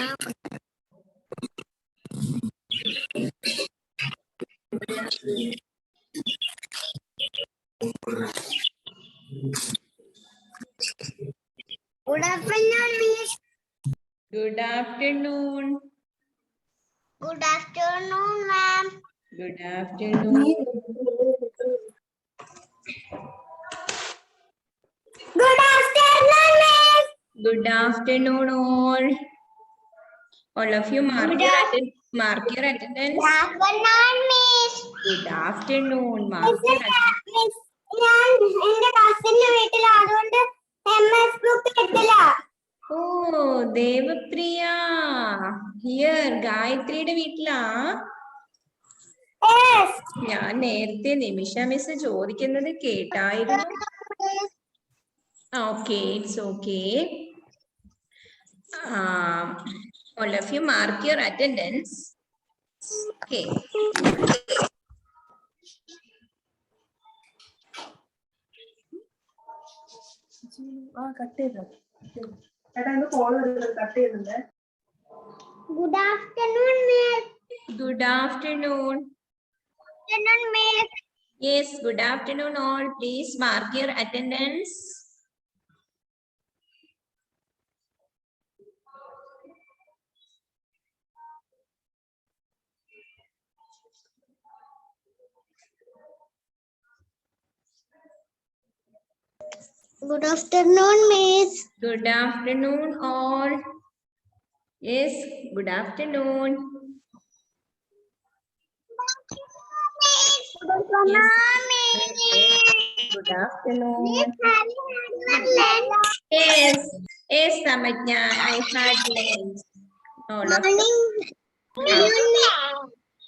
Good afternoon, Miss. Good afternoon. Good afternoon, ma'am. Good afternoon. Good afternoon, Miss. Good afternoon, all. All of you mark your attendance. Good afternoon, Miss. Good afternoon. Mark your attendance. Miss, ഞാൻ എന്റെ കസിന്റെ വീട്ടിലാണ് അതുകൊണ്ട് MS book എടുത്തില്ല. Oh, Devapriya. Here, ഗായത്രിയുടെ വീട്ടിലാ. Yes. ഞാൻ നേരത്തെ നിമിഷ miss ചോദിക്കുന്നത് കേട്ടായിരുന്നു. Okay, it's okay. All of you mark your attendance. Okay. Good afternoon, Miss. Good afternoon. Afternoon, Miss. Yes, good afternoon all. Please mark your attendance. Good afternoon, Miss. Good afternoon all. Yes, good afternoon. Yes. Good afternoon. Yes, yes, Samajna, I had lunch. All of you.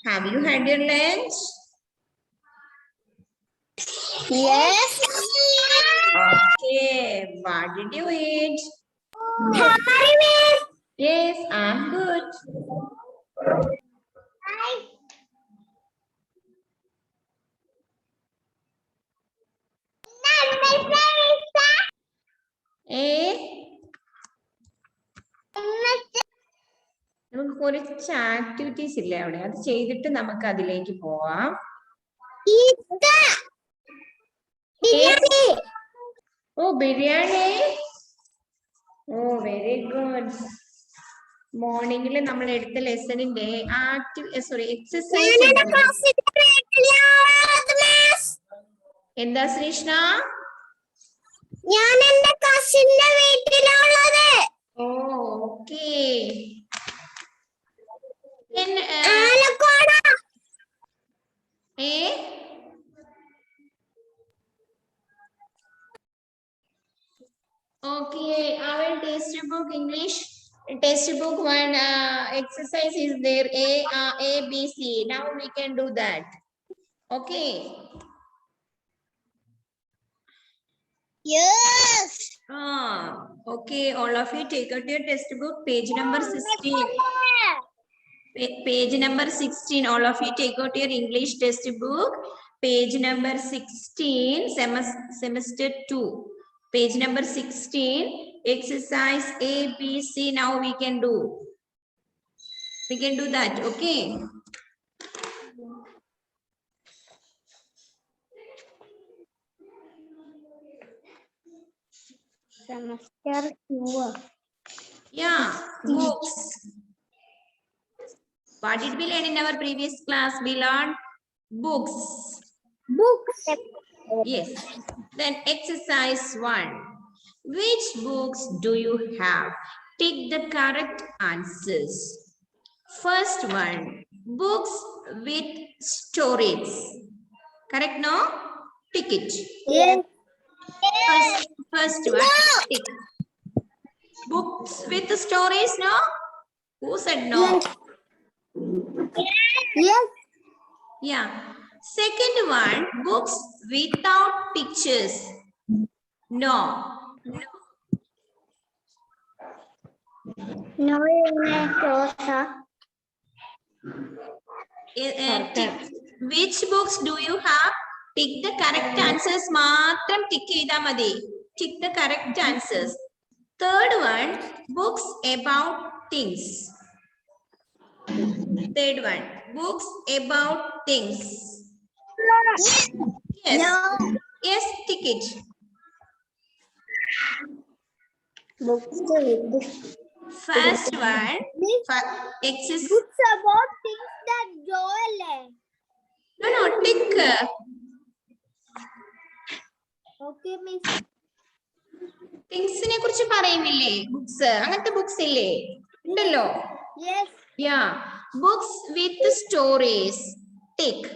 Have you had your lunch? Yes. Okay, what did you eat? How are you, Miss? Yes, I'm good. Hi. Eh? നമുക്ക് കുറച്ച് activities ഇല്ലേ അവിടെ, അത് ചെയ്തിട്ട് നമുക്ക് അതിലേക്ക് പോവാം. ഓ ബിരിയാണി. ഓ very good. മോർണിംഗിൽ നമ്മൾ എടുത്ത ലെസണിന്റെ എക്സസൈസ് എന്താ ശ്രീഷ്ണ? ഞാൻ എന്റെ കസിന്റെ വീട്ടിലുള്ളത്. ഓ okay. Alakode. Okay, our test book English test book one exercise is there, A, B, C. Now we can do that. Okay. Yes. Okay, all of you take out your test book, page number 16. Page number 16, all of you take out your English test book, page number 16, semester 2. Page number 16, exercise A, B, C. Now we can do. We can do that, okay? Semester 2. Yeah, books. What did we learn in our previous class? We learned books. Books. Yes. Then exercise 1. Which books do you have? Tick the correct answers. First one, books with stories. Correct, no? Tick it. Yes. First one, tick. Books with stories, no? Who said no? Yes. Yeah. Second one, books without pictures. No. No, Rosa. Which books do you have? Tick the correct answers. Matram tick ചെയ്താ മതി. Tick the correct answers. Third one, books about things. Third one, books about things. Yes. No. Yes, tick it. Books with First one, exists. books about things that Joel. No, tick. Okay, miss. തിങ്സിനെ കുറിച്ച് പറയുന്നില്ലേ books അങ്ങനത്തെ books ഇല്ലേ ഉണ്ടല്ലോ Yes. Yeah books with stories tick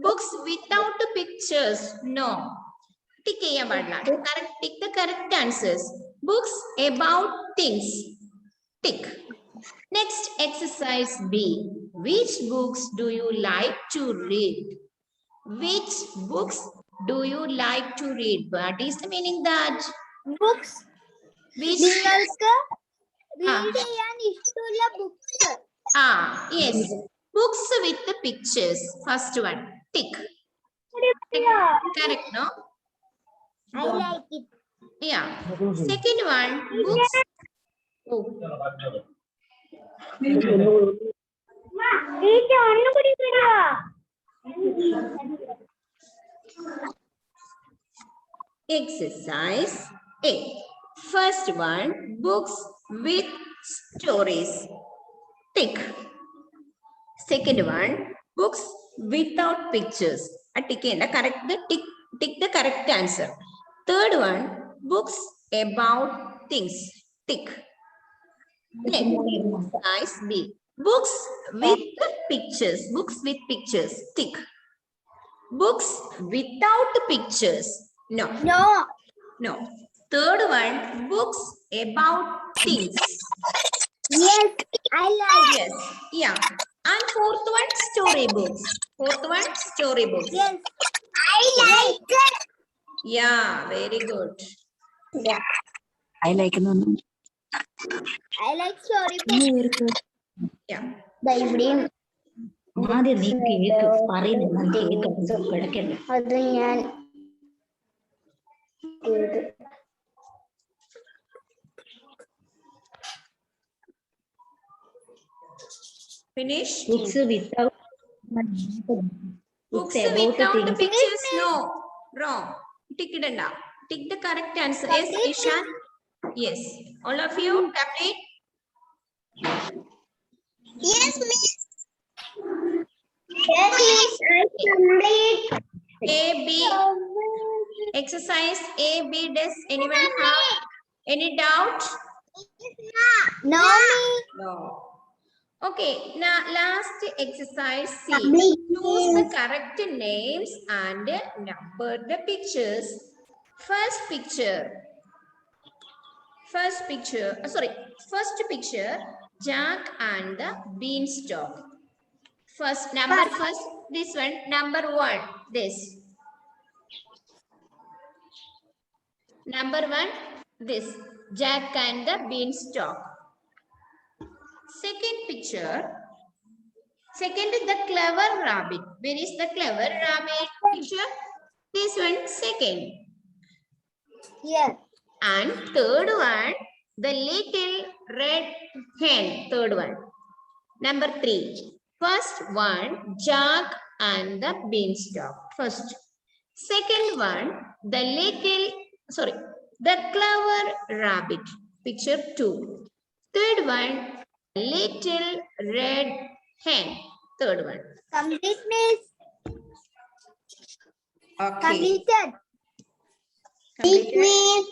books without pictures no tick ചെയ്യാൻ പാടില്ല tick the correct answers books about things tick next exercise B which books do you like to read which books do you like to read? What is the meaning that? Books. Which? നിങ്ങൾക്ക് read ചെയ്യാൻ ഇഷ്ടമുള്ള books. Yes. Books with the pictures. First one. Tick. Correct, no? I like it. Yeah. Second one. Books. Oh. Exercise A. First one, books with stories. Tick. Second one, books without pictures. Tick the correct answer. Third one, books about things. Tick. Next, exercise B. Books with pictures. Books with pictures. Tick. Books without pictures. No. No. No. Third one, books about things. Yes, I like. Yes. Yeah. And fourth one, storybooks. Fourth one, storybooks. Yes, I like it. Yeah, very good. Yeah, I like it. I like storybooks. Yeah. ഇവിടെയും ആദ്യം നീ cake പറയുന്നത് കിടക്കല്ലേ അത് ഞാൻ ചെയ്തു. Finish. Books without Books without the pictures. No. Wrong. Tick it and tick the correct answer. Yes, Ishan. Yes. All of you complete. Yes, miss. Yes, miss. I complete. A, B. Exercise A, B. Does anyone have any doubt? No, No. Okay. Now, last exercise C. Complete. Choose the correct names and number the pictures. First picture. First picture, Jack and the Beanstalk. First, this one, number 1, this. Number 1, this, Jack and the Beanstalk. Second picture, second is the clever rabbit. Where is the clever rabbit picture? This one, second. yes. And third one, the little red hen. Third one. Number 3. First one, Jack and the Beanstalk. First. Second one, the clever rabbit. Picture 2. Third one, little red hen. Third one. Complete, miss. Okay. Completed. Completed?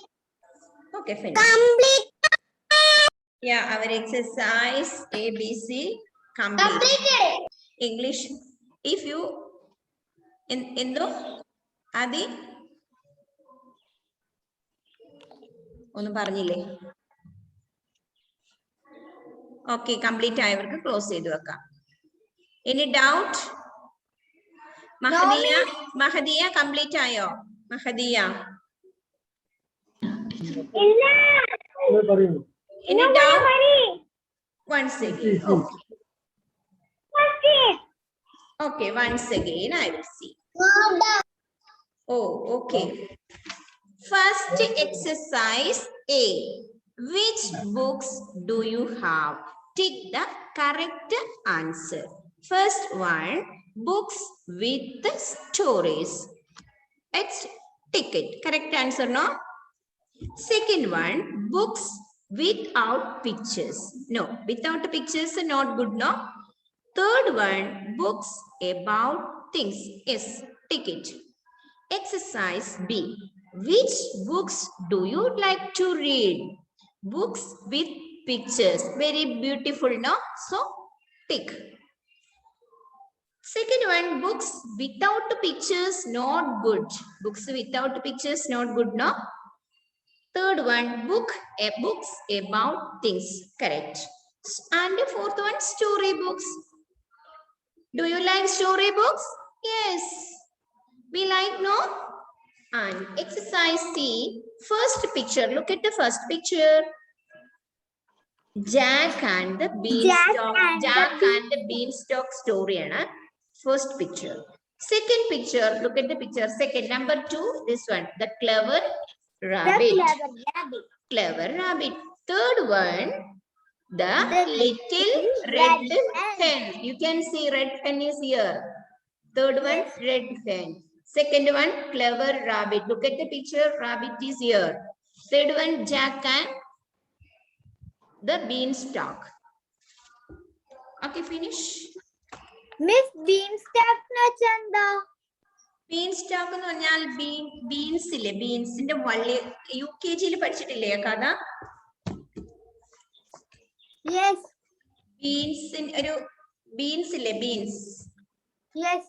Okay, finish. Complete. Yeah, our exercise ABC complete. Completed. English. If you in the Adi ഒന്നും പറഞ്ഞില്ലേ? Okay, complete ആയവർക്ക് close ചെയ്തു വെക്കാം. Any doubt? മഹദിയ complete ആയോ? മഹദിയ. ഇല്ല. Any doubt? Once again. Okay, once again I will see. Oh, okay. First exercise A. Which books do you have? Tick the correct answer. First one, books with stories. Let's tick it. Correct answer, no? Second one, books without pictures. No, without pictures not good, no? Third one, books about things. Yes, tick it. Exercise B. Which books do you like to read? Books with pictures. Very beautiful, no? So, tick. Second one, books without pictures, not good. Books without pictures, not good, no? Third one, books about things. Correct. And the fourth one, story books. Do you like story books? Yes. We like, no? And exercise C, first picture. Look at the first picture. Jack and the Beanstalk. Jack and the Beanstalk story. First picture. Second picture. Look at the picture. Second, number 2. This one. The clever rabbit. Clever rabbit. Third one. The little red hen. You can see red hen is here. Third one, red hen. Second one, clever rabbit. Look at the picture. Rabbit is here. Third one, Jack and the beanstalk. Okay, finish. Miss Beanstalk Chanda. Beanstalk എന്ന് പറഞ്ഞാൽ beans ഇല്ലേ, ബീൻസിന്റെ വള്ളി. UKG പഠിച്ചിട്ടില്ലേ കഥ? Yes. ബീൻസിൻ ഒരു beans ഇല്ലേ, beans. Yes.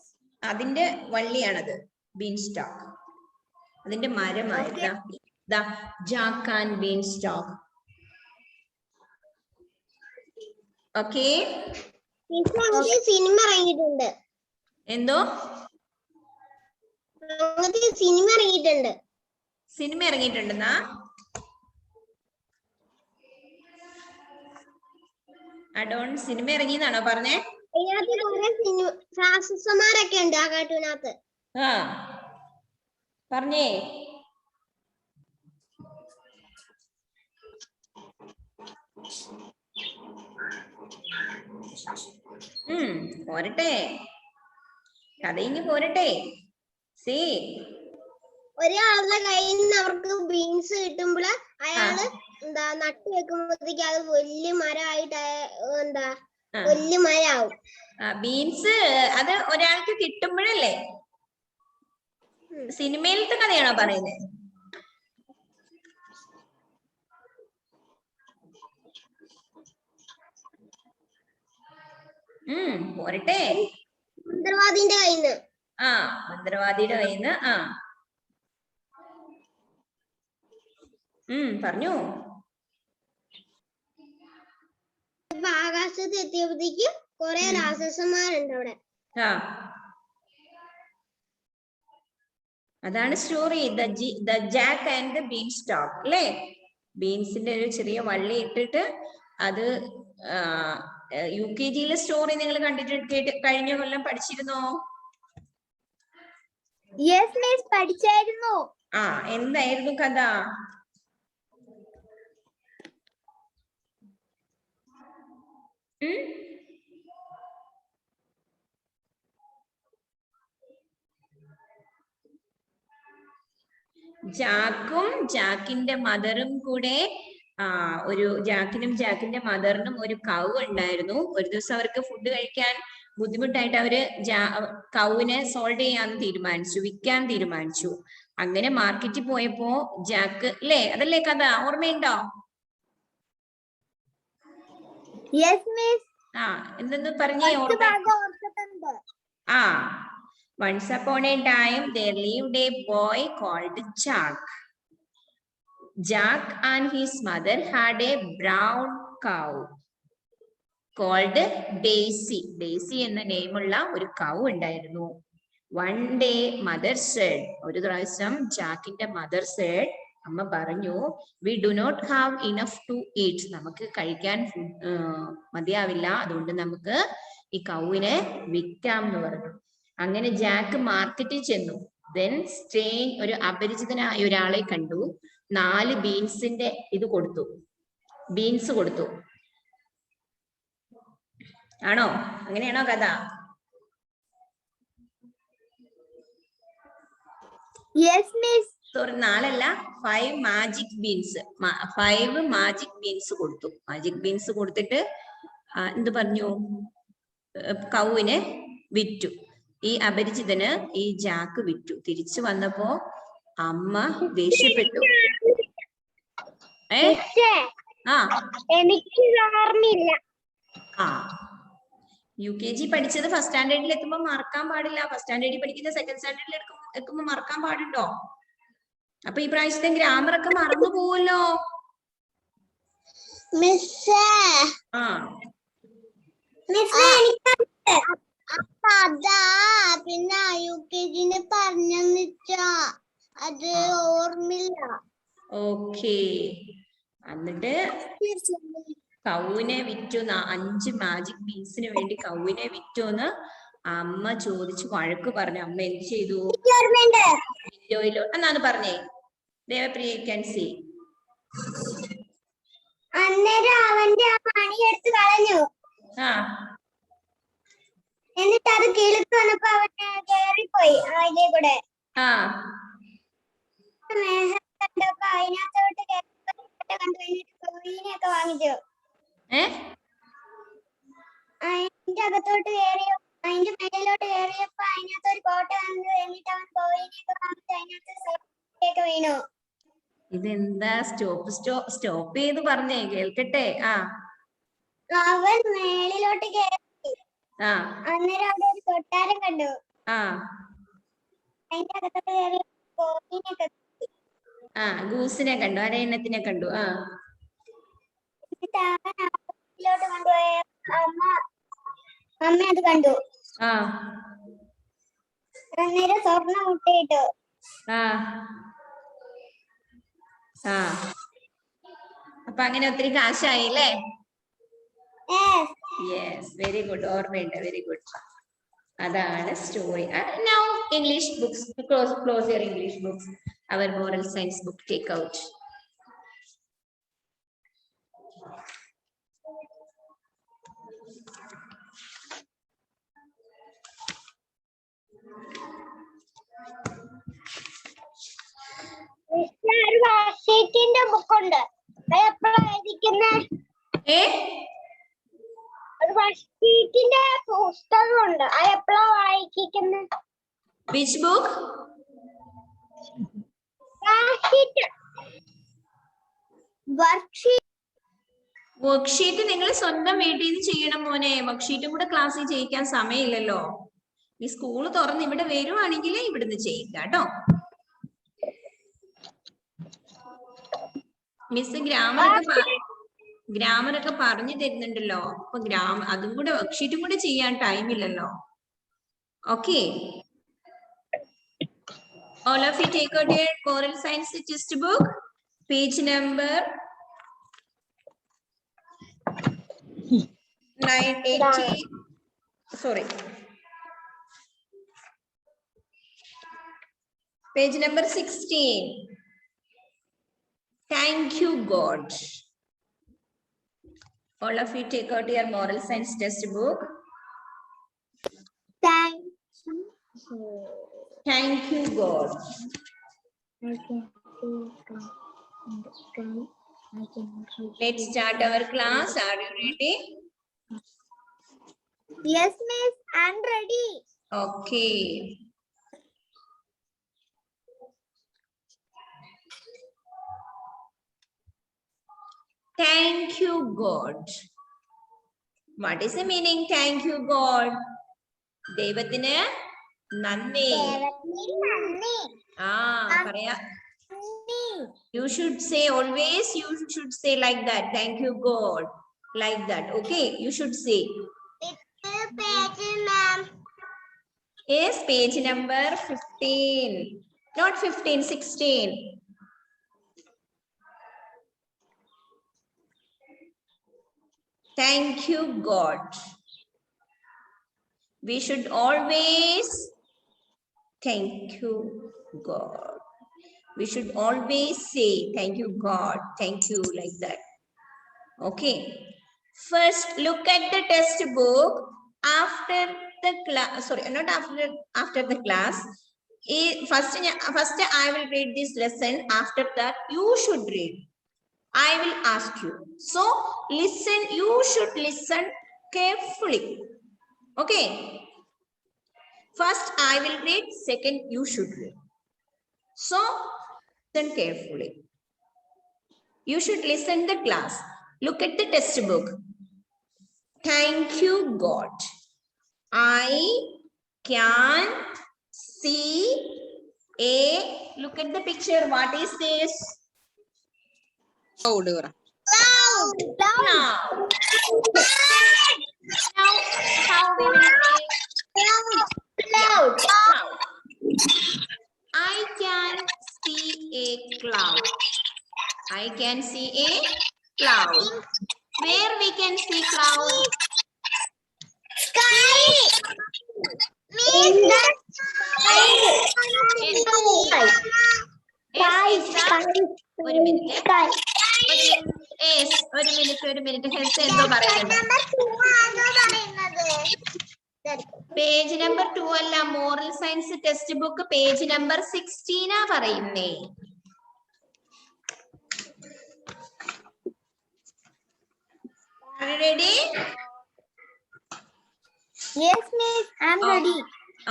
അതിന്റെ വള്ളിയാണത് ബീൻസ്റ്റാക്ക്. അതിന്റെ മരമായിരുന്നു Jack and ബീൻസ്റ്റാക്ക്. Okay, cinema ഇറങ്ങിയിട്ടുണ്ട്. എന്തോ സിനിമ ഇറങ്ങിയിട്ടുണ്ട്. സിനിമ ഇറങ്ങിയിട്ടുണ്ടെന്നാ? സിനിമ ഇറങ്ങിയെന്നാണോ പറഞ്ഞേ? ഫാസിസ്റ്റർമാരൊക്കെ ഉണ്ട് ആ കാർട്ടൂണിനകത്ത്. ആ പറഞ്ഞേ. പോരട്ടെ, കഥ ഇനി പോരട്ടെ. സി, ഒരാളുടെ കയ്യിൽ നിന്ന് അവർക്ക് ബീൻസ് കിട്ടുമ്പോൾ അയാള് എന്താ നട്ടു വെക്കുമ്പോഴത്തേക്ക് അത് വലിയ മരമായിട്ട് വലിയ മരമാവും. ബീൻസ് അത് ഒരാൾക്ക് കിട്ടുമ്പോഴല്ലേ? സിനിമയിലത്തെ കഥയാണോ പറയുന്നത്? പോരട്ടെ. മന്ത്രവാദിന്റെ കയ്യിന്ന്. മന്ത്രവാദിയുടെ കയ്യിന്ന്. പറഞ്ഞു. ആകാശത്ത് എത്തിയപ്പോഴത്തേക്ക് കുറെ രാക്ഷസന്മാരുണ്ട് അവിടെ. അതാണ് story, the Jack and the beanstalk അല്ലേ? ബീൻസിന്റെ ഒരു ചെറിയ വള്ളി ഇട്ടിട്ട് അത് UKG സ്റ്റോറി നിങ്ങൾ കണ്ടിട്ട് കഴിഞ്ഞ കൊല്ലം പഠിച്ചിരുന്നോ? Yes miss, പഠിച്ചായിരുന്നു. എന്തായിരുന്നു കഥ? ജാക്കും ജാക്കിന്റെ മദറും കൂടെ ജാക്കിനും ജാക്കിന്റെ മദറിനും ഒരു കൗ ഉണ്ടായിരുന്നു. ഒരു ദിവസം അവർക്ക് ഫുഡ് കഴിക്കാൻ ബുദ്ധിമുട്ടായിട്ട് അവര് കൗവിനെ സോൾവ് ചെയ്യാൻ തീരുമാനിച്ചു, വിൽക്കാൻ തീരുമാനിച്ചു. അങ്ങനെ മാർക്കറ്റിൽ പോയപ്പോ ജാക്ക് അല്ലേ, അതല്ലേ കഥ? ഓർമ്മയുണ്ടോ? എന്തെന്ന് പറഞ്ഞേ? Once upon a time there lived a boy called Jack. Jack and his mother had a brown cow called Daisy. Daisy എന്ന നെയിമുള്ള ഒരു കൗ ഉണ്ടായിരുന്നു. One day mother said, ഒരു പ്രാവശ്യം ജാക്കിന്റെ മദർ said, അമ്മ പറഞ്ഞു, we do not have enough to eat. നമുക്ക് കഴിക്കാൻ മതിയാവില്ല, അതുകൊണ്ട് നമുക്ക് ഈ കൗവിനെ വിൽക്കാം എന്ന് പറഞ്ഞു. അങ്ങനെ ജാക്ക് മാർക്കറ്റിൽ ചെന്നു. ദെൻ ഒരു അപരിചിതനായ ഒരാളെ കണ്ടു. 4 ബീൻസിന്റെ ഇത് കൊടുത്തു. ബീൻസ് കൊടുത്തു. ആണോ? അങ്ങനെയാണോ കഥ? Yes miss. സോറി, 4 അല്ല, 5 മാജിക് ബീൻസ്. 5 മാജിക് ബീൻസ് കൊടുത്തു. മാജിക് ബീൻസ് കൊടുത്തിട്ട് എന്ത് പറഞ്ഞു? കൗവിനെ വിറ്റു. ഈ അപരിചിതന് ഈ ജാക്ക് വിറ്റു. തിരിച്ചു വന്നപ്പോ അമ്മ ദേഷ്യപ്പെട്ടു. എനിക്ക് ഓർമ്മയില്ല. UKG പഠിച്ചത് ഫസ്റ്റ് സ്റ്റാൻഡേർഡിൽ എത്തുമ്പോ മറക്കാൻ പാടില്ല. ഫസ്റ്റ് സ്റ്റാൻഡേർഡിൽ പഠിക്കുന്ന സെക്കൻഡ് സ്റ്റാൻഡേർഡിൽ എത്തുമ്പോ മറക്കാൻ പാടുണ്ടോ? അപ്പൊ ഈ പ്രാവശ്യത്തെ ഗ്രാമർ ഒക്കെ മറന്നു പോവല്ലോ. പിന്നെ UKG പറഞ്ഞെന്നുവെച്ചാ അത് ഓർമ്മയില്ല. ഓക്കേ. എന്നിട്ട് കൗവിനെ വിറ്റു. 5 മാജിക് ബീൻസിന് വേണ്ടി കൗവിനെ വിറ്റോന്ന് അമ്മ ചോദിച്ചു വഴക്ക് പറഞ്ഞു. അമ്മ എന്ത് ചെയ്തു? വിൻഡോയിലോ എന്നാണ് പറഞ്ഞേ. Devapriya can see. അന്നേരം അവന്റെ ആ മണി എടുത്ത് കളഞ്ഞു. എന്നിട്ട് അത് കിളുത്ത് വന്നപ്പോ അവന് കേറിപ്പോയി അതിലെ കൂടെ. കണ്ടപ്പോ അതിനകത്തോട്ട് കണ്ടു. കോഴിനെയൊക്കെ വാങ്ങിച്ചു. അതിന്റെ അകത്തോട്ട് കയറിയോ, അതിന്റെ മേലോട്ട് കയറിയപ്പോ അതിനകത്ത് ഒരു കോട്ട കണ്ടു. എന്നിട്ട് അവൻ കോഴിനെയൊക്കെ വാങ്ങിച്ചു. അതിനകത്ത് വീണു. ഇതെന്താ? സ്റ്റോപ്പ് ചെയ്ത് പറഞ്ഞേ കേൾക്കട്ടെ. അവൻ മേളിലോട്ട് കയറി. അന്നേരം അവിടെ ഒരു കൊട്ടാരം കണ്ടു. അതിന്റെ അകത്തോട്ട് കയറി കോഴിനെയൊക്കെ ഗൂസിനെ കണ്ടു. അരയണ്ണത്തിനെ കണ്ടു. ോട്ട് കൊണ്ടുപോയ അമ്മ അത് കണ്ടു. അന്നേരം സ്വർണ്ണ മുട്ടയിട്ടു. അപ്പൊ അങ്ങനെ ഒത്തിരി കാശായില്ലേ? Yes, very good. ഓർമ്മയുണ്ട്. Very good. അതാണ് story. Now English books. Close your English books. Our moral science book take out. വർക്ക്ഷീറ്റിന്റെ ബുക്കുണ്ട്. ഒരു വർക്ക്ഷീറ്റിന്റെ പുസ്തകമുണ്ട്. അത് എപ്പോഴാ വായിക്കുന്നത്? Which book? വർക്ക്ഷീറ്റ് നിങ്ങൾ സ്വന്തം വീട്ടിൽ നിന്ന് ചെയ്യണം മോനെ. വർക്ക്ഷീറ്റും കൂടെ ക്ലാസ്സിൽ ചെയ്യിക്കാൻ സമയമില്ലല്ലോ. ഈ സ്കൂൾ തുറന്ന് ഇവിടെ വരുവാണെങ്കിൽ ഇവിടുന്ന് ചെയ്യിക്കാം കേട്ടോ. മിസ് ഗ്രാമറൊക്കെ പറഞ്ഞു തരുന്നുണ്ടല്ലോ. അപ്പൊ അതും കൂടെ വർക്ക്ഷീറ്റും കൂടെ ചെയ്യാൻ ടൈമില്ലല്ലോ. Okay, all of you take out your moral science textbook, page number 980. Sorry, page number 16. Thank you God. All of you take out your moral science textbook. Thank you God. Let's start our class. Are you ready? Yes, miss. I'm ready. Okay. Thank you God. What is the meaning? Thank you God. ദൈവത്തിന് നന്ദി. പറയാ. You should say always. You should say like that. Thank you God. Like that. Okay. You should say. Page, ma'am. Yes, page number 15. Not 15, 16. Thank you God. We should always thank you God. We should always say thank you God, thank you, like that. Okay. First, look at the textbook after the class. Sorry, not after the class. First, I will read this lesson. After that, you should read. I will ask you. So, listen. You should listen carefully. Okay. First, I will read. Second, you should read. So, listen carefully. You should listen the class. Look at the textbook. Thank you, God. I can see a, look at the picture. What is this? Cloud. Cloud. Now, how we will say Cloud. cloud? I can see a cloud. I can see a cloud. Where we can see cloud? Sky. Means the sky. ഒരു minute health എന്തോ പറയുന്നുണ്ട്. Page number 2 അല്ല, moral science text book page number 16 പറയുന്നേ. Are you ready? Yes, miss. I'm ready.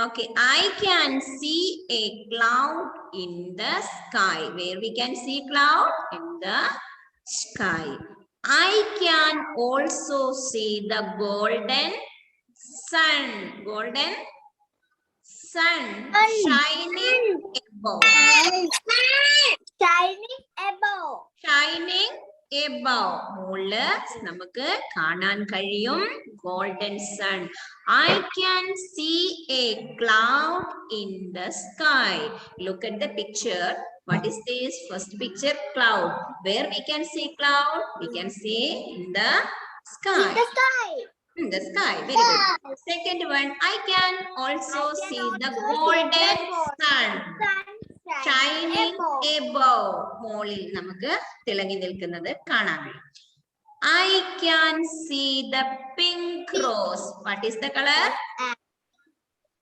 Okay, I can see a cloud in the sky. Where we can see cloud? In the sky. I can also see the golden sun. Golden sun shining above. Shining above. Shining above. മുകളില് നമുക്ക് കാണാൻ കഴിയും golden sun. I can see a cloud in the sky. Look at the picture. What is this? First picture, cloud. Where we can see cloud? We can see in the sky. The sky. In the sky. Very good. Second one, I can also see the golden sun. Shining above. മുകളിൽ നമുക്ക് തിളങ്ങി നിൽക്കുന്നത് കാണാൻ കഴിയും. I can see the pink rose. What is the color?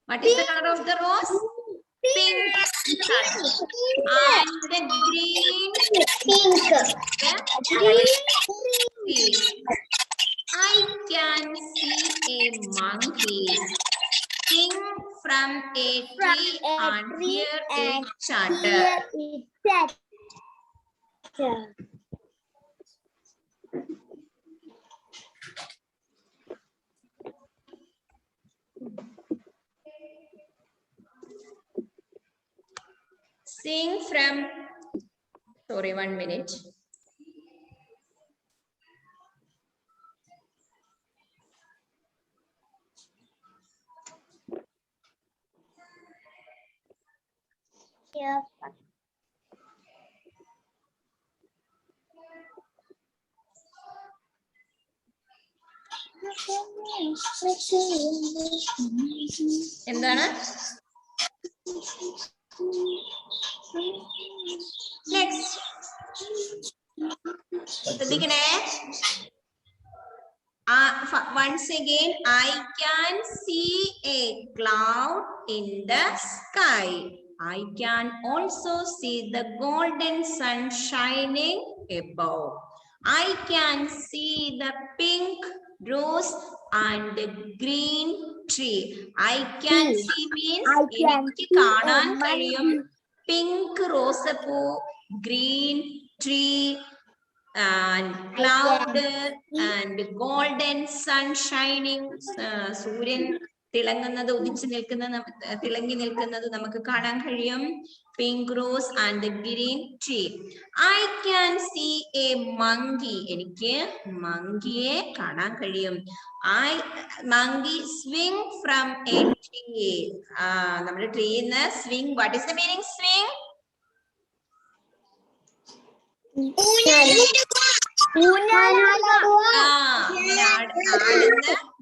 What is the color of the rose? Pink. And the green. Green. I can see a monkey sing from a tree and hear it chatter. Sing from, sorry, 1 minute. എന്താണ്? Next. ശ്രദ്ധിക്കണേ. Once again, I can see a cloud in the sky. I can also see the golden sun shining above. I can see the pink rose and the green tree. I can see means എനിക്ക് കാണാൻ കഴിയും pink റോസപ്പൂ, green tree and cloud and golden sun shining. സൂര്യൻ തിളങ്ങുന്നത്, ഉദിച്ചു തിളങ്ങി നിൽക്കുന്നത് നമുക്ക് കാണാൻ കഴിയും. Pink rose and the green tree. I can see a monkey. എനിക്ക് മങ്കിയെ കാണാൻ കഴിയും. Monkey swing from a tree. നമ്മുടെ ട്രീന്ന് swing. What is the meaning swing?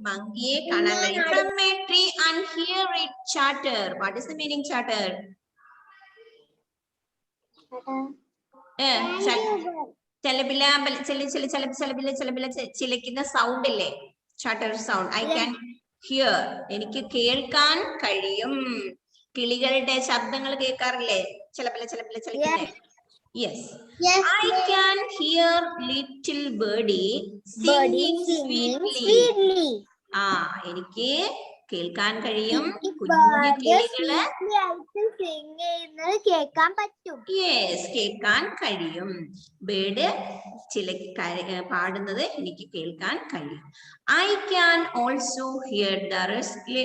മങ്കിയെ കാണാൻ കഴിയും. From a tree and hear it chatter. What is the meaning chatter? ചിലക്കുന്ന sound ഇല്ലേ, chatter sound. I can hear, എനിക്ക് കേൾക്കാൻ കഴിയും. കിളികളുടെ ശബ്ദങ്ങൾ കേൾക്കാറില്ലേ, ചിലപ്പില്ലേ. Yes, I can hear little birdie singing sweetly. എനിക്ക് കേൾക്കാൻ കഴിയും കുഞ്ഞു കിളികള് കേൾക്കാൻ പറ്റും. യെസ്, കേൾക്കാൻ കഴിയും. ബേർഡ് പാടുന്നത് എനിക്ക് കേൾക്കാൻ കഴിയും. I can also hear the rustle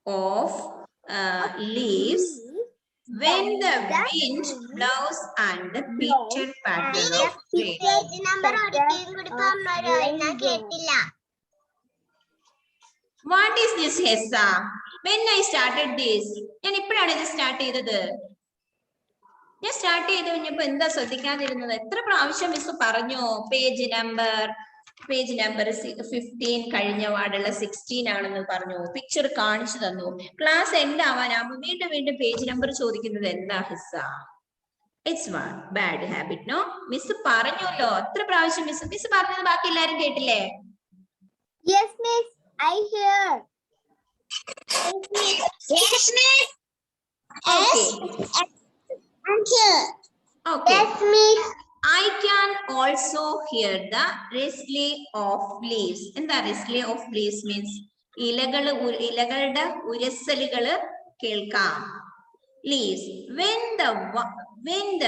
of leaves when the wind blows and the picture pattern of rain. What is this, Hessa? When I started this, ഞാൻ ഇപ്പോഴാണ് ഇത് സ്റ്റാർട്ട് ചെയ്തത്. ഞാൻ സ്റ്റാർട്ട് ചെയ്ത് കഴിഞ്ഞപ്പോ എന്താ ശ്രദ്ധിക്കാതിരുന്നത്? എത്ര പ്രാവശ്യം മിസ് പറഞ്ഞു പേജ് നമ്പർ 15 കഴിഞ്ഞ വാർഡുള്ള 16 ആണെന്ന് പറഞ്ഞു. പിക്ചർ കാണിച്ചു തന്നു. ക്ലാസ് എൻഡ് ആവാനാകുമ്പോ വീണ്ടും പേജ് നമ്പർ ചോദിക്കുന്നത് എന്താ ഹിസ്സ? It's bad habit, no? Miss പറഞ്ഞല്ലോ എത്ര പ്രാവശ്യം. മിസ് പറഞ്ഞത് ബാക്കി എല്ലാരും കേട്ടില്ലേ? Yes miss, I hear. Yes miss. Okay. I'm here. Okay. Yes miss. I can also hear the rustling of leaves. എന്താ rustling of leaves means? ഇലകളുടെ ഉരസലുകള് കേൾക്കാം. Leaves. When the wind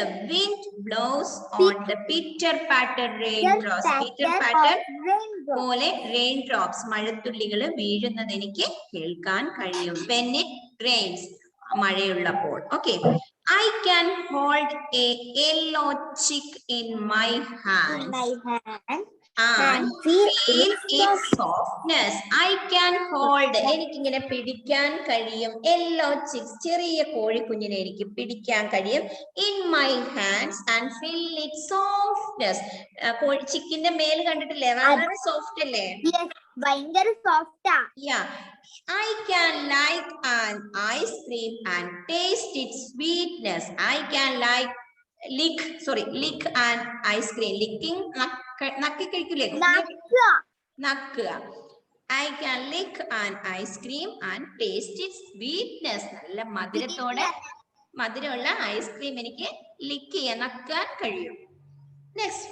blows on the pitter patter raindrops. Pitter patter പോലെ raindrops, മഴത്തുള്ളികള് വീഴുന്നത് എനിക്ക് കേൾക്കാൻ കഴിയും. When it rains, മഴയുള്ളപ്പോൾ. Okay. I can hold a yellow chick in my hand and feel its softness. I can hold, എനിക്കിങ്ങനെ പിടിക്കാൻ കഴിയും. Yellow chicks, ചെറിയ കോഴിക്കുഞ്ഞിനെ എനിക്ക് പിടിക്കാൻ കഴിയും. In my hands and feel its softness. ചിക്കിന്റെ മേൽ കണ്ടിട്ടില്ലേ, വളരെ സോഫ്റ്റ് അല്ലേ? ഭയങ്കര സോഫ്റ്റാ. Yeah. I can lick an ice cream and taste its sweetness. I can lick an ice cream. Licking, നക്കി കഴിക്കില്ലേ? നക്കുക. I can lick an ice cream and taste its sweetness. നല്ല മധുരമുള്ള ice cream എനിക്ക് ലിക്ക് ചെയ്യാൻ, നക്കാൻ കഴിയും. Next,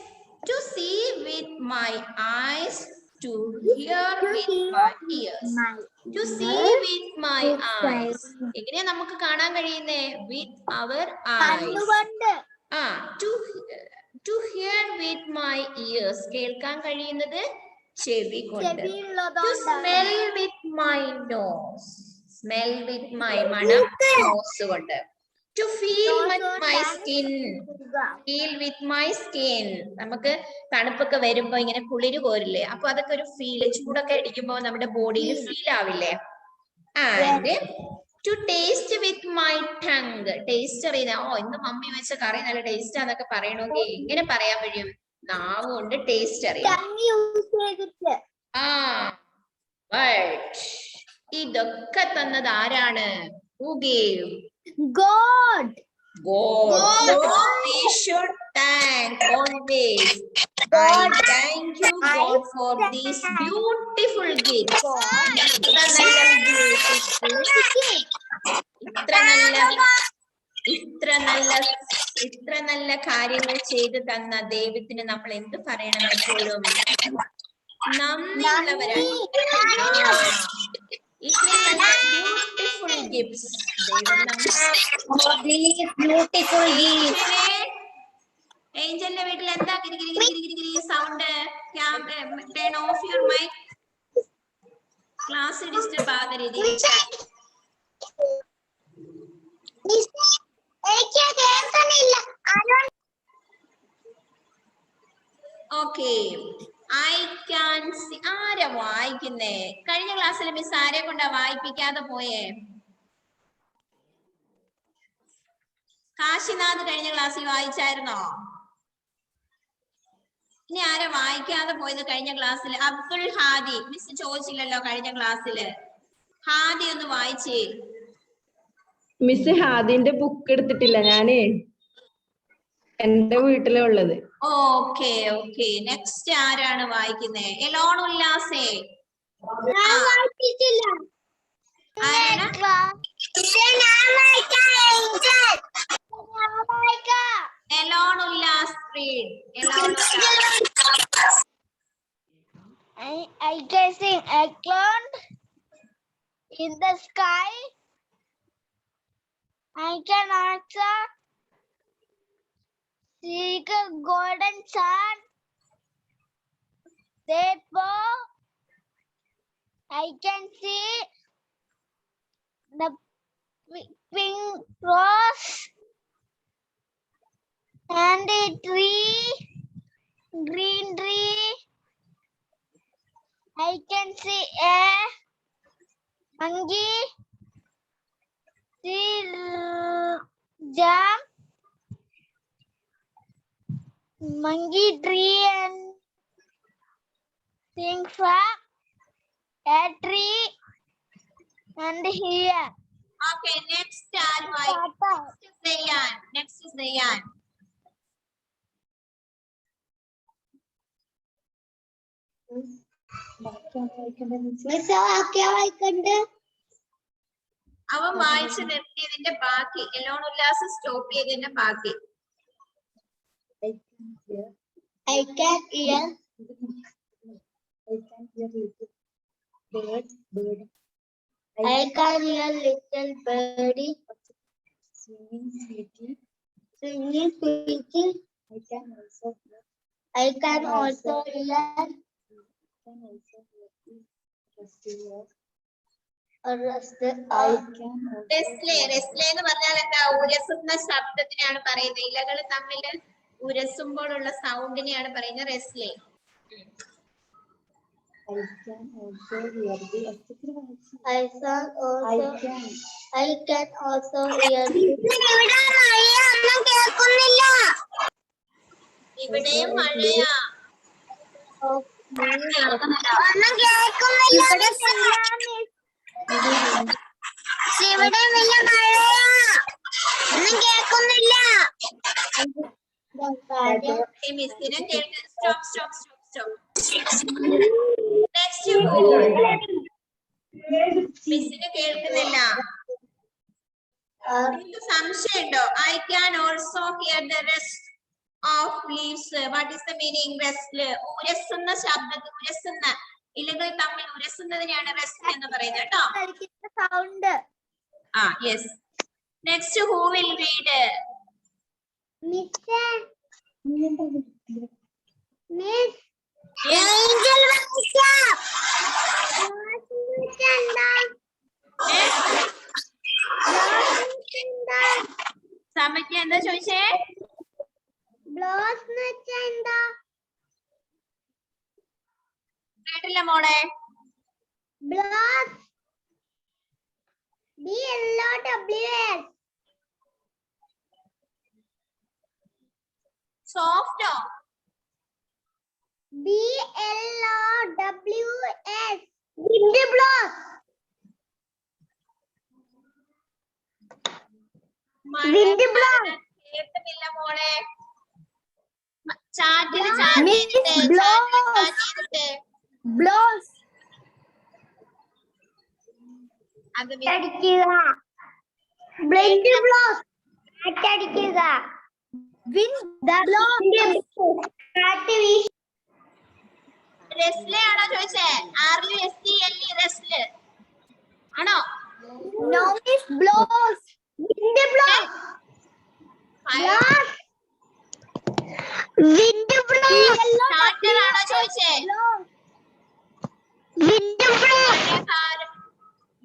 to see with my eyes, to hear with my ears. To see with my eyes. എങ്ങനെയാ നമുക്ക് കാണാൻ കഴിയുന്നേ? With our eyes. To hear with my ears. കേൾക്കാൻ കഴിയുന്നത് ചെവി കൊണ്ട്. To smell with my nose. Smell with my മണം nose കൊണ്ട്. To feel with my skin. Feel with my skin. നമുക്ക് തണുപ്പൊക്കെ വരുമ്പോ ഇങ്ങനെ കുളിര് കോരില്ലേ, അപ്പൊ അതൊക്കെ ഒരു ഫീൽ, ചൂടൊക്കെ അടിക്കുമ്പോ നമ്മുടെ ബോഡിയിൽ ഫീൽ ആവില്ലേ? And to taste with my tongue. Taste അറിയുന്ന, ഇന്ന് മമ്മി വെച്ച കറി നല്ല ടേസ്റ്റ് ആന്നൊക്കെ പറയണമെങ്കിൽ എങ്ങനെ പറയാൻ കഴിയും? നാവ് കൊണ്ട് ടേസ്റ്റ് അറിയാം. ഇതൊക്കെ തന്നത് ആരാണ്? Who gave? God. So we should thank always. I thank you God for this beautiful gift. ഇത്ര നല്ല കാര്യങ്ങൾ ചെയ്തു തന്ന ദൈവത്തിന് നമ്മൾ എന്ത് പറയണം? എപ്പോഴും നന്ദിയുള്ളവരാണ്. ഇത്രയും നല്ല ബ്യൂട്ടിഫുൾ ഗിഫ്റ്റ്സ് ഏഞ്ചലിന്റെ വീട്ടിൽ എന്താ sound? Turn off your mike. Class disturb ആകുന്ന രീതിയിൽ. ഓക്കെ. I can see. ആരാ വായിക്കുന്നേ? കഴിഞ്ഞ ക്ലാസ്സിൽ മിസ് ആരെ കൊണ്ടാ വായിപ്പിക്കാതെ പോയേ? കാശിനാഥ് കഴിഞ്ഞ ക്ലാസ്സിൽ വായിച്ചായിരുന്നോ? ഇനി ആരാ വായിക്കാതെ പോയത് കഴിഞ്ഞ ക്ലാസ്സിൽ? അബ്ദുൽ ഹാദി. മിസ് ചോദിച്ചില്ലല്ലോ കഴിഞ്ഞ ക്ലാസ്സില്. ഹാദി ഒന്ന് വായിച്ചേ. മിസ് ഹാദിന്റെ ബുക്ക് എടുത്തിട്ടില്ല ഞാനേ. എന്റെ വീട്ടിലുള്ളത്. Okay okay. നെക്സ്റ്റ് ആരാണ് വായിക്കുന്നത്? എലോൺ ഉല്ലാസേ. ആരാണ്? Elon Ullas read. Elon Ullas. I can sing a cloud in the sky. I can also see a golden sun. Therefore, I can see the pink rose and a tree, green tree. I can see a monkey, see jam, monkey tree and sing frog, a tree and here. Okay, next ആര് വായിക്കും? Zayan. Next is Zayan. അവൻ വായിച്ചു നിർത്തിയതിന്റെ ബാക്കി. Elon Ullas stop ചെയ്തതിന്റെ ബാക്കി. I can hear. I can hear little birdie singing sweetly. I can also hear റെസ്ലെ എന്ന് പറഞ്ഞാൽ എന്താ? ഉരസുന്ന ശബ്ദത്തിനാണ് പറയുന്നത്. ഇലകൾ തമ്മിൽ ഉരസുമ്പോഴുള്ള സൗണ്ടിനെയാണ് പറയുന്നത് റെസ്ലെ. I can also hear. ഇവിടെയും മഴയാ. ഇവിടെ വലിയ മഴയാ. ഒന്നും കേൾക്കുന്നില്ല. മിസ്സിനെ stop stop stop stop. Next മിസ്സിന് കേൾക്കുന്നില്ല. നിങ്ങൾക്ക് സംശയമുണ്ടോ? I can also hear the rest of leaves. What is the meaning? Rest. ഉരസുന്ന ശബ്ദത്തിൽ, ഉരസുന്ന ഇലകൾ തമ്മിൽ ഉരസുന്നതിനെയാണ് റെസ്റ്റ് എന്ന് പറയുന്നത് കേട്ടോ. സൗണ്ട്. ആ yes. Next who will read? Miss Angel സമയ്ക്ക് എന്താ ചോദിച്ചേ? ബ്ലോസ് എന്ന് വെച്ചാ എന്താ? കേട്ടില്ല മോളെ. Blows BLOWS. സോഫ്റ്റോ? BLOWS. Wind blows. Wind blows. കേൾക്കുന്നില്ല മോളെ. ചാറ്റിൽ blows. അത് അടിക്കുക. Wind blows. കാറ്റടിക്കുക. Wind blows. കാറ്റ് വീശ്. റെസ്ലെ ആണോ ചോദിച്ചേ? RESTLE റെസ്ല് ആണോ? No, it blows. Wind blows. Wind blows. Chatter ആണോ ചോദിച്ചേ? Wind blows.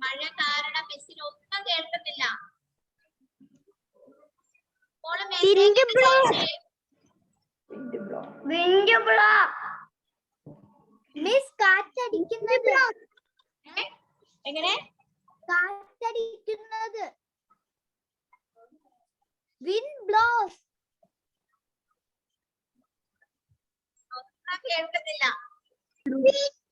മഴ കാരണം മിസ്സിന് ഒന്നും കേൾക്കുന്നില്ല. Wind blows. Wind blows. Miss കാറ്റടിക്കുന്നത്. എങ്ങനെ? കാറ്റടിക്കുന്നത്. Wind blows. ഒന്നും കേൾക്കുന്നില്ല. ഒരു മിനിറ്റ്.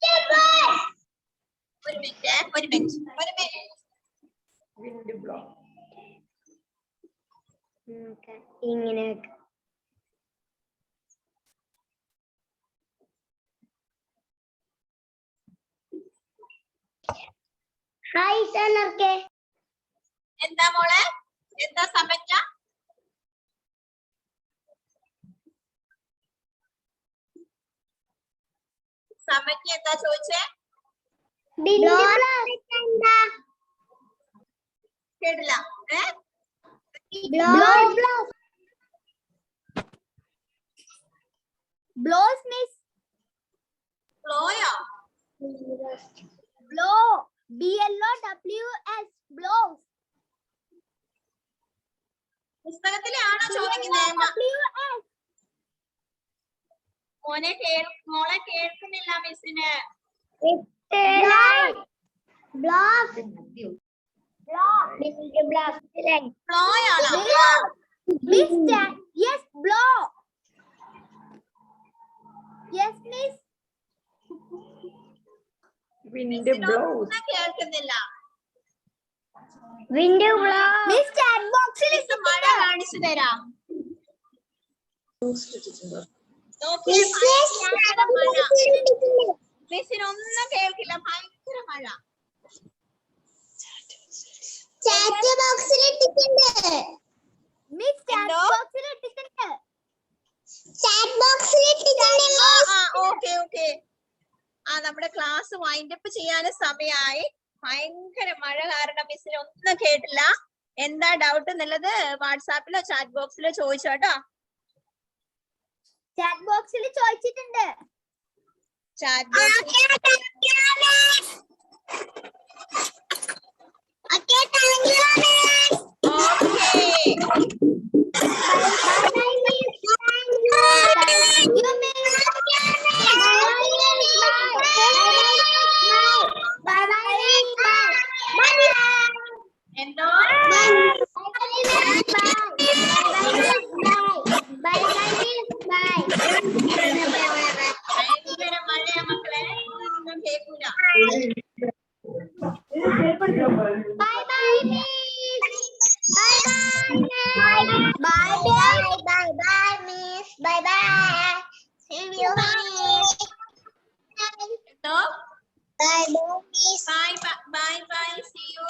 ഇങ്ങനെ ഹായ് സനർക്കെ. എന്താ മോളെ? എന്താ സമജ്ഞ? സമജ്ഞ എന്താ ചോദിച്ചേ? കേട്ടില്ല. Blows miss. ഫ്ലോയോ? Blow. BLOWS. Blows. പുസ്തകത്തിലാണോ ചോദിക്കുന്നത്? BLOWS. മോളെ കേൾക്കുന്നില്ല മിസ്സിന്. Blast. ഫ്ലോയാണോ? Yes, blow. Yes, miss. ഒന്നും കേൾക്കുന്നില്ല. Wind blows. Miss chat box miss മഴ കാണിച്ചു തരാം. നോക്കിയേ, ഭയങ്കര മഴ. മിസ്സിന് ഒന്നും കേൾക്കില്ല, ഭയങ്കര മഴ. ചാറ്റ് ബോക്സിൽ ഇട്ടിട്ടുണ്ട്. മിസ് ചാറ്റ് എന്തോ? ബോക്സിൽ ഇട്ടിട്ടുണ്ട്. ചാറ്റ് ബോക്സിൽ ഇട്ടിട്ടുണ്ട്. ഓക്കെ. നമ്മുടെ ക്ലാസ് വൈൻഡ് അപ്പ് ചെയ്യാൻ സമയമായി. ഭയങ്കര മഴ കാരണം മിസ്സിന് ഒന്നും കേട്ടില്ല. എന്താ ഡൗട്ട് എന്നുള്ളത് വാട്സാപ്പിലോ ചാറ്റ് ബോക്സിലോ ചോദിച്ചോ കേട്ടോ. ചാറ്റ് ബോക്സിൽ ചോദിച്ചിട്ടുണ്ട്. ചാറ്റ് ബോക്സിൽ എന്തോ ഭയങ്കര മഴയാ മക്കളെ, ഒന്നും കേൾക്കൂല. എന്തോ bye see you.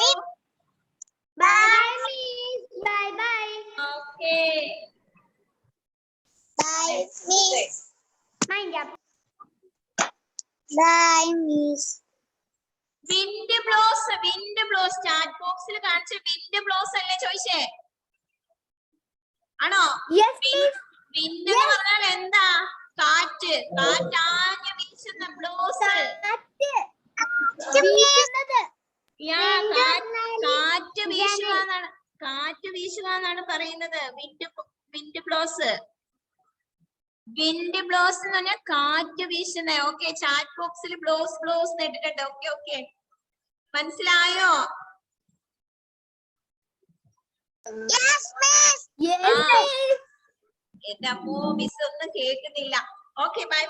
Okay. Wind blows chat ബോക്സിൽ കാണിച്ച വിൻഡ് ബ്ലോസ് അല്ലേ ചോദിച്ചേ? ആണോ? വിൻഡ് എന്ന് പറഞ്ഞാൽ എന്താ? കാറ്റ്. കാറ്റാഞ്ഞു വീശുന്ന ബ്ലോസ്. കാറ്റ് വീശുക എന്നാണ് പറയുന്നത്. വിൻഡ് ബ്ലോസ് എന്ന് പറഞ്ഞാൽ കാറ്റ് വീശുന്ന. ഓക്കെ, ചാറ്റ് ബോക്സിൽ ബ്ലോസ് ഇട്ടിട്ടുണ്ട്. ഓക്കെ മനസ്സിലായോ? എന്റെ അമ്മോ, മിസ് ഒന്നും കേൾക്കുന്നില്ല. Okay, by.